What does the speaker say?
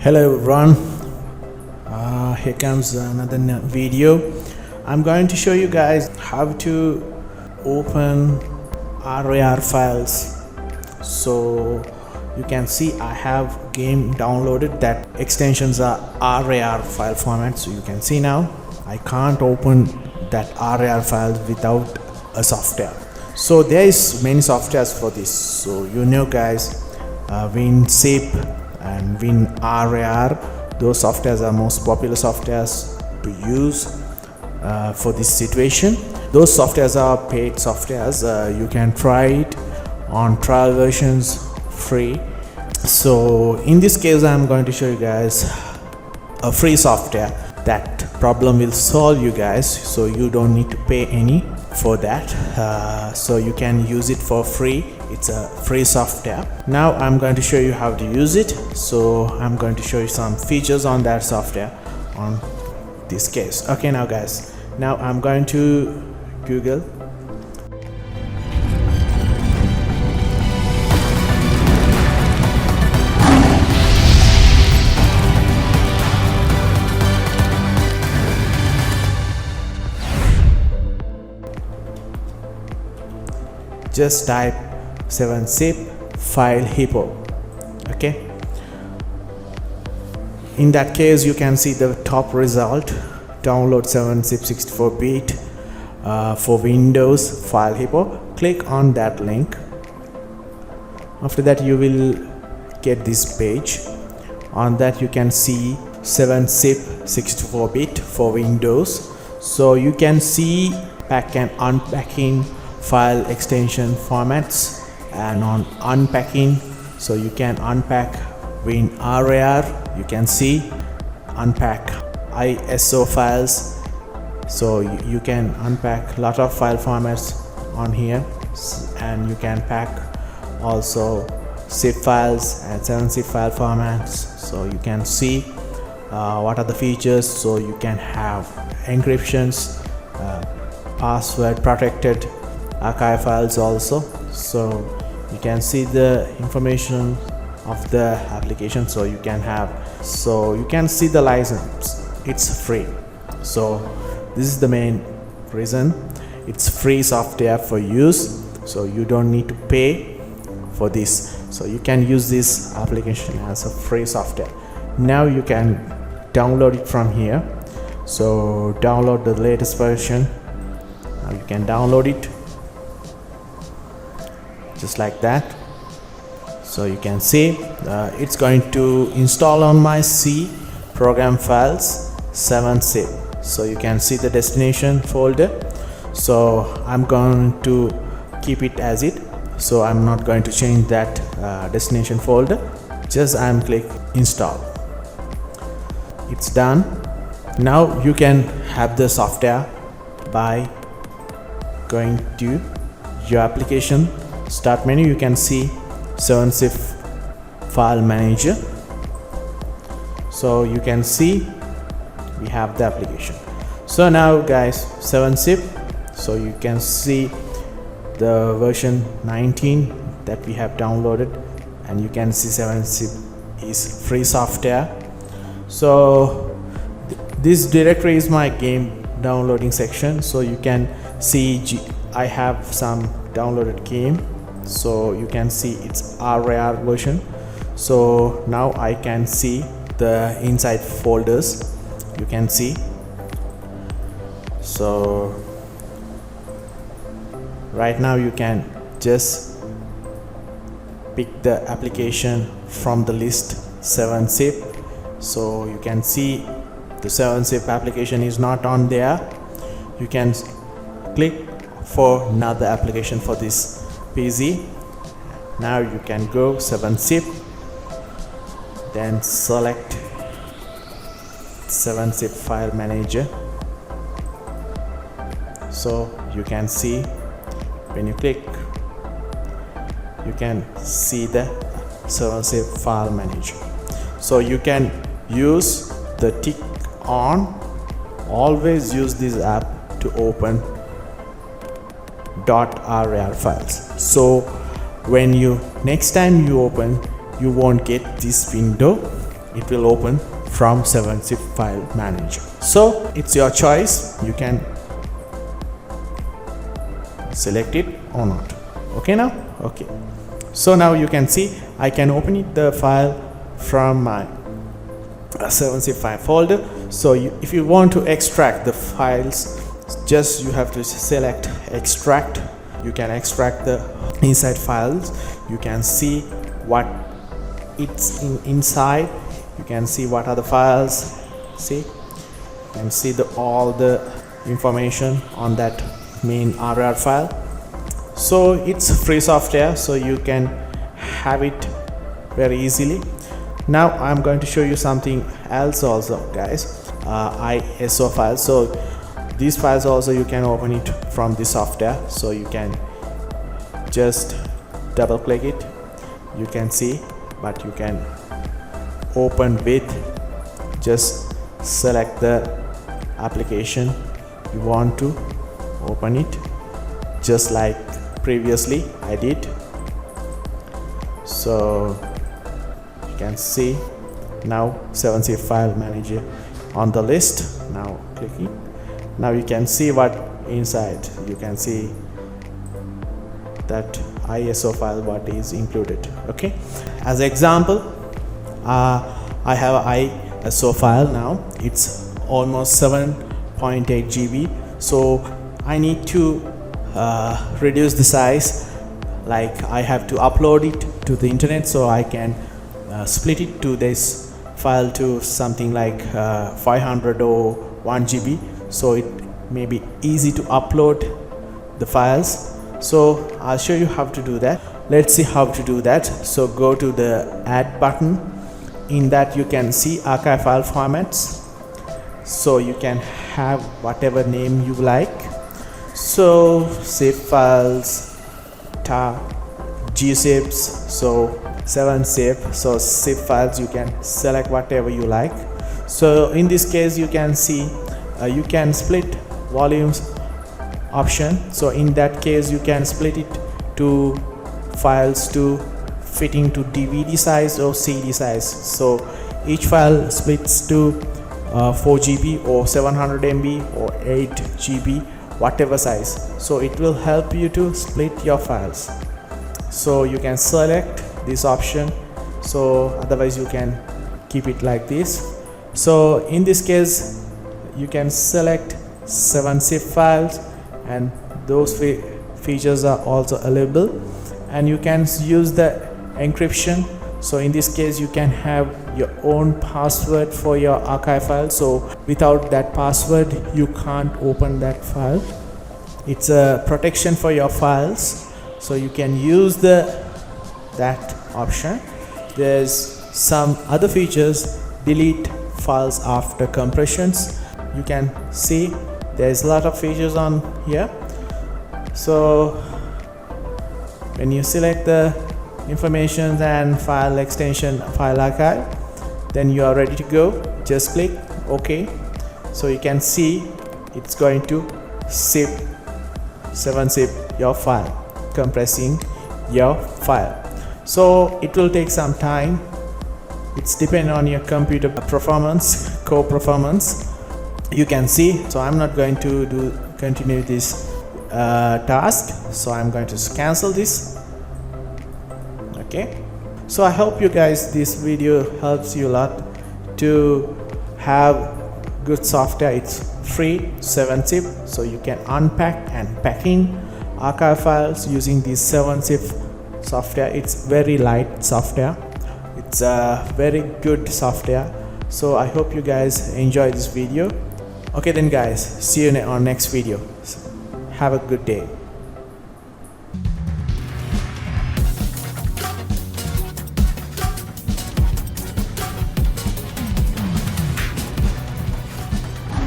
Hello everyone, here comes another video. I'm going to show you guys how to open RAR files. So you can see I have game downloaded, that extensions are RAR file format. So you can see now I can't open that RAR file without a software. So there is many softwares for this. So guys, WinZip and WinRAR, those softwares are most popular softwares to use for this situation. Those softwares are paid softwares. You can try it on trial versions free. So in this case I'm going to show you guys a free software. That problem will solve you guys, so you don't need to pay any for that. So you can use it for free. It's a free software. Now I'm going to show you how to use it. So I'm going to show you some features on that software on this case. Okay, now guys, now I'm going to Google. Just type 7-zip file hippo. Okay, in that case you can see the top result: download 7-zip 64-bit for Windows file hippo. Click on that link. After that you will get this page. On that you can see 7-zip 64-bit for Windows. So you can see pack and unpacking file extension formats, and on unpacking, so you can unpack WinRAR, you can see unpack ISO files, so you can unpack a lot of file formats on here, and you can pack also zip files and 7-zip file formats. So you can see what are the features. So you can have encryptions, password protected archive files also. So you can see the information of the application. So you can see the license, it's free. So this is the main reason it's free software for use. So you don't need to pay for this. So you can use this application as a free software. Now you can download it from here. So download the latest version. Now you can download it just like that. So you can see it's going to install on my C program files 7-zip. So you can see the destination folder. So I'm going to keep it as it. So I'm not going to change that destination folder. Just I'm click install. It's done. Now you can have the software by going to your application start menu. You can see 7-zip file manager. So you can see we have the application. So now guys, 7-zip, so you can see the version 19 that we have downloaded, and you can see 7-zip is free software. So this directory is my game downloading section. So you can see I have some downloaded game. So you can see it's RAR version. So now I can see the inside folders, you can see. So right now you can just pick the application from the list 7-zip. So you can see the 7-zip application is not on there. You can click for another application for this PC. Now you can go 7-zip, then select 7-zip file manager. So you can see when you click, you can see the 7-zip file manager. So you can use the tick on. Always use this app to open .rar files. So when you next time you open, you won't get this window it will open from 7-zip file manager. So it's your choice, you can select it or not. Okay, now okay, so now you can see I can open it the file from my 7-zip file folder. So if you want to extract the files, just you have to select extract. You can extract the inside files, you can see what it's inside, you can see what are the files, see, you can see all the information on that main RAR file. So it's free software, so you can have it very easily. Now I'm going to show you something else also, guys. ISO files. So these files also you can open it from the software. So you can just double click it, you can see, but you can open with, just select the application you want to open it, just like previously I did. So you can see now 7-zip file manager on the list. Now clicking, now you can see what inside, you can see that ISO file what is included. Okay, as example, I have an ISO file. Now it's almost 7.8 GB, so I need to reduce the size, like I have to upload it to the internet, so I can split it to this file to something like 500 or 1 GB, so it may be easy to upload the files. So I'll show you how to do that. Let's see how to do that. So go to the add button. In that you can see archive file formats, so you can have whatever name you like. So zip files, tar, gzips, so 7-zip, so zip files you can select whatever you like. So in this case you can see you can split volumes option. So in that case you can split it to files to fitting to DVD size or CD size. So each file splits to 4 GB or 700 MB or 8 GB, whatever size. So it will help you to split your files. So you can select this option, so otherwise you can keep it like this. So in this case you can select 7-zip files, and those features are also available, and you can use the encryption. So in this case you can have your own password for your archive file, so without that password you can't open that file. It's a protection for your files, so you can use that option. There's some other features, delete files after compressions. You can see there's a lot of features on here. So when you select the information and file extension, file archive, then you are ready to go. Just click OK. So you can see it's going to zip 7-zip your file, compressing your file. So it will take some time. It's depending on your computer performance, core performance. You can see, so I'm not going to continue this task, so I'm going to cancel this. Okay, so I hope you guys this video helps you a lot to have good software. It's free, 7-zip, so you can unpack and packing archive files using this 7-zip software. It's very light software, it's a very good software. So I hope you guys enjoy this video. Okay then guys, see you on next video. Have a good day.